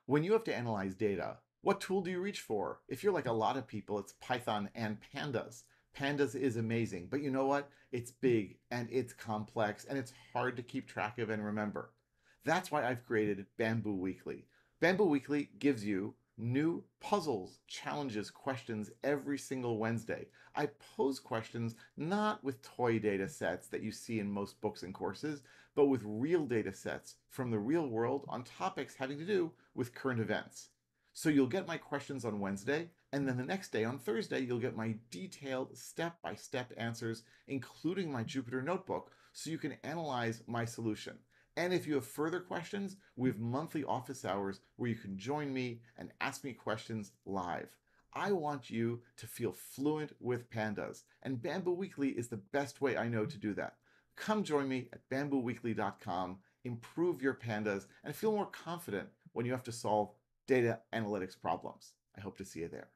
When you have to analyze data, what tool do you reach for? If you're like a lot of people, it's Python and Pandas. Pandas is amazing, but you know what? It's big and it's complex and it's hard to keep track of and remember. That's why I've created Bamboo Weekly. Bamboo Weekly gives you new puzzles, challenges, questions every single Wednesday. I pose questions not with toy data sets that you see in most books and courses, but with real data sets from the real world on topics having to do with current events. So you'll get my questions on Wednesday, and then the next day on Thursday, you'll get my detailed step-by-step answers, including my Jupyter notebook, so you can analyze my solution. And if you have further questions, we have monthly office hours where you can join me and ask me questions live. I want you to feel fluent with pandas, and Bamboo Weekly is the best way I know to do that. Come join me at bambooweekly.com, improve your pandas, and feel more confident when you have to solve data analytics problems. I hope to see you there.